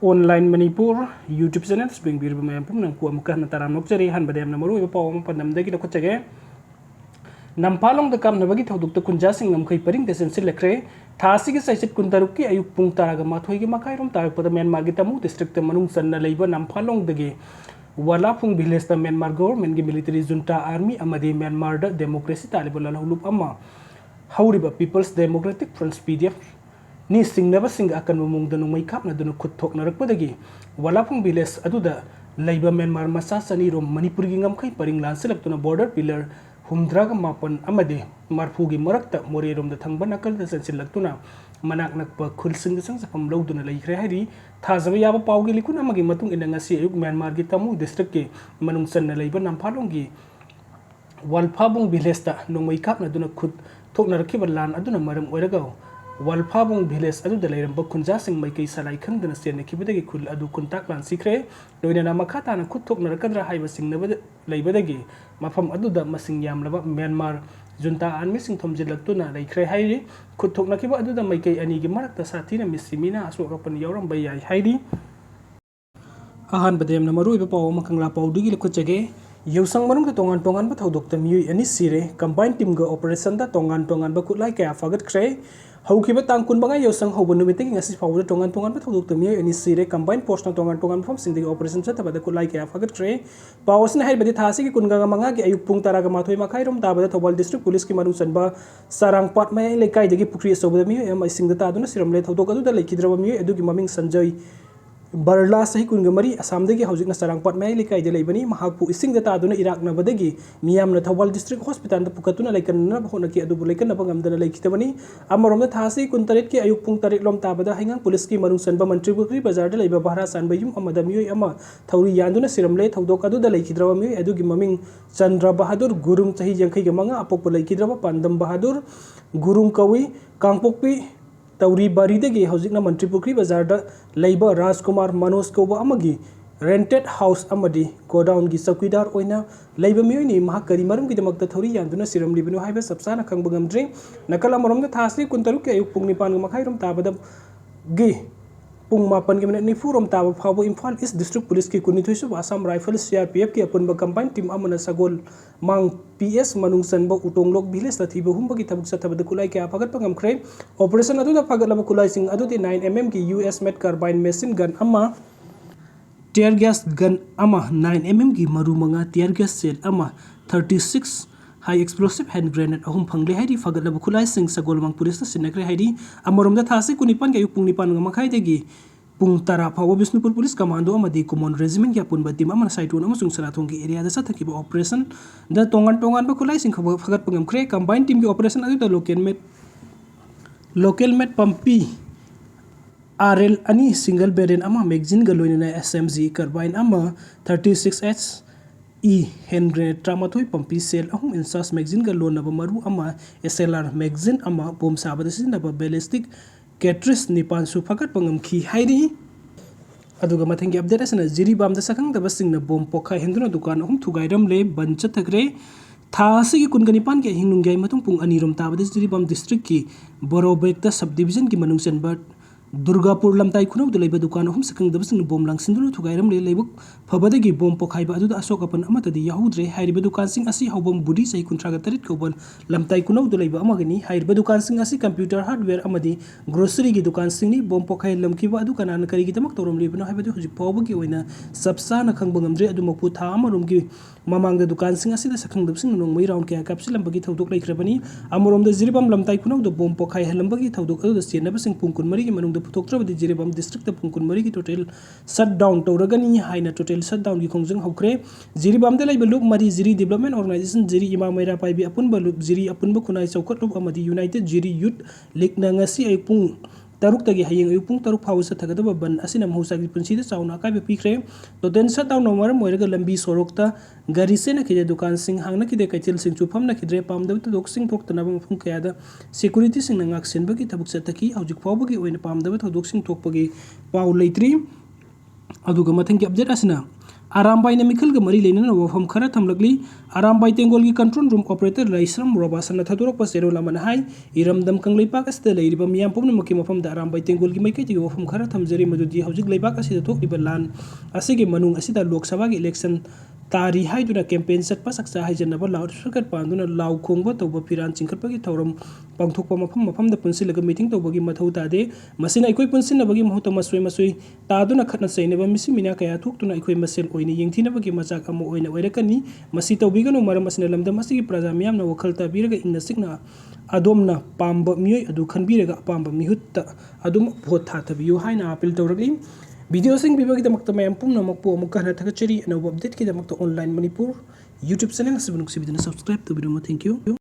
Online Manipur YouTube channel spring bir bama pum nang ku amka na taram nok chari han badem na maru pa om pandam de ki ko chage nampalong de kam na bagi thoduk ta kunja sing ngam khai paring de sen silekre thasi ki saisit kun taruk ki ayuk pung taraga mathoi ki makai rom tarak pada Myanmar ki tamu district ta manung san na leiba nampalong de ge wala phung village ta Myanmar government ki military junta army amadi Myanmar da democracy talibal la hulup amma hauriba People's Democratic Front PDF ni singnaba sing akan mumung danu mai kap na danu khut thok narak padagi wala phung village aduda leiba Myanmar masa sani rom Manipur gi ngam khai paring lan selak tuna border pillar humdraga mapan amade marfu gi marakta more rom da thangba nakal da sensil laktuna manak nak pa khul sing sang sapam lo duna lai khre hari thazaba yaba paw gi likun amagi matung ina ngasi ayuk Myanmar gi tamu district ke manung san na leiba namphalong gi walphabung village ta nongmai kap na duna khut thok narak ki lan aduna maram oiraga walphabung village adu dalairam bakunja sing mai kai salai khang dana sen ne kibadagi khul adu kuntak lan sikre doina na makhata na khutok na rakadra haiba sing na leibadagi mafam adu da masing yam laba Myanmar junta army sing thomjilaktu na laikre hairi khutok na kiba adu da mai kai ani gi marakta sathi na misimina aso ka pan yawram bai yai hairi ahan badem na maru iba paw makangla paw dugi lekhu chage Yusang manung ta tongan tongan ba thodok ta miui ani sire combined team ga operation da tongan tongan ba kutlai ka fagat kre haukiba tangkun banga yosang hobo numite ki ngasi fawda tongan tongan ba thodok ta miui ani sire combined post na tongan tongan form sing operation sa tabada kutlai ka fagat kre pawasna hai badi thasi ki kunga manga ki ayuk pung tara ga mathoi makhai rom tabada thobal district police ki manung sanba sarang pat mai lekai dagi pukri sobda miui am sing da ta aduna siram le thodok adu da lekidra miui adu ki maming sanjay Barla sahi kun gamari asam degi haujik na sarangpat mai likai de leibani mahakpu ising data aduna Iraq na badagi miyam na Thawal district hospital da pukatuna laikan na bahona ki adu laikan na bangam dana laikitabani amarom na thasi kun tarit ki ayuk pung tarit lom tabada hingang police ki marung sanba mantri bukri bazar da leiba bahra sanba yum amada miyoi ama thauri yanduna siramle thaudok adu da laikidrawa miyoi adu gi maming Chandra Bahadur Gurung sahi jangkai ga manga apok laikidrawa Pandam Bahadur Gurung kawi Kangpokpi Tauri Baridagi Hausik na Mantri Pukri Bazar da Leiba Rajkumar Manoj Koba amagi rented house amadi godown gi sakwidar oina leiba mioi ni mahakari marum gi damak ta thori yanduna siram libinu haiba sabsana khang bangam dring nakala marom da thasri kuntaru ke ayuk pungni pan makhai rom tabada gi pung mapan gi minute ni furom taba phabo Imphal East District Police ki kuni thuisu Assam Rifles CRPF ki apun ba combined team amana sagol mang PS manung sanba utonglok village la thiba humba ki thabuk sa thabada kulai ke apagat pangam kre operation adu da phagat laba kulai sing adu di 9mm ki US Med carbine machine gun ama tear gas gun ama 9mm ki maru manga tear gas shell ama 36 high explosive hand grenade ahum phangle haidi phagat laba kulai sing sagol mang police na sinakre haidi amorom da thasi kunipan ke pung nipan nga makhai degi pung tara phawo Bisnupur Police Commando amadi Common Regiment ya pun batim amana saitun amasung sanathong ki area da sathaki ba operation da tongan tongan ba kulai sing phagat pangam kre combined team ki operation adu da local met pampi RL ani single barrel ama magazine galoina na SMG carbine ama 36H E hand grenade tramathoi pampi cell ahum insas magazine galona ba maru ama SLR magazine ama bom sabada sin ba ballistic cartridge nipan su phagat pangam khi hairi aduga mathangi update asana jiri bam da sakang da basing na bom pokha henduna dukan ahum thugairam le bancha thakre thasi ki kungani pan ke hinung gai matung pung anirom tabada jiri bam district ki borobek da subdivision ki manung senbat Durgapur lamtai khunau leiba dukan ahum sakang dabasing bom langsindulu thugairam le leibuk phabadagi bom pokhaiba adu asok apan amata di yahudre hairiba dukan sing asi hobom budi sai kuntraga tarit koban lamtai khunau leiba amagani hairiba dukan sing asi computer hardware amadi grocery gi dukan sing ni bom pokhai lamkiba adu kanan kari gi tamak torom lebino haibadu hujik pawbagi oina sabsana khangbangamdre adu makpu tha amarom gi mamang da dukan sing asi da sakang dabasing nong mai round kya kapsilam bagi thaudok laikhrabani amorom da jiribam lamtai khunau da bom pokhai halambagi thaudok adu da senaba sing pungkun mari gi manung putok jiribam district ta pungkun mari ki total shutdown tawragani haina total shutdown gi khongjang hokre jiribam de laiba look mari jiri development organization jiri ima maira paibi apun ba look jiri apun ba kunai chaukat look amadi united jiri youth league na ngasi ai pung taruk tagi hayeng ai pung taruk phawsa thagada ba ban asina mausa gi punsi da chauna kai be pikre to den shutdown no mar moiraga lambi sorok ta gari se na kide dukan sing hangna kide kaitil sing chupam na kidre pam da dok sing thok tana bang phung kaya da security sing ngak sen ba ki tabuk sa taki haujik phaw ba gi oina pam da thok sing thok ba gi paw leitri aduga mathang ki update asina Arambai na Mikhil ga mari leina na wafam khara thamlakli Arambai Tengol gi control room operator Laisram Robasan na thadurok pa zero laman hai iram dam kang leipak asda leiriba miyam pumna maki mafam da Arambai Tengol gi maikei gi wafam khara thamjari madudi haujik leipak asida thok iba lan asigi manung asida Lok Sabha gi election tari hai duna campaign sak pasak sa hai janaba laud sukat panduna law khongba tawba piran chingkhat pagi thauram pangthokpa mafam da punsilaga meeting tawba gi mathau tade masina ikoi punsin bagi mahota masoi taduna khatna sainaba misi mina kaya thuktuna ikoi masel oini yengthina bagi machak amo oina oirakani masi tawbiganu maram masina lamda masigi praja miyam na wakal ta biraga ingna sikna adomna pamba miyoi adu khanbiraga pamba mihutta adum vote thathabiyu haina appeal tawragli video sing bibagi damakta mayam pumna makpo amukka na thakachari anawab update ki damakta online manipur YouTube channel asibunuk sibidana subscribe to video. Thank you.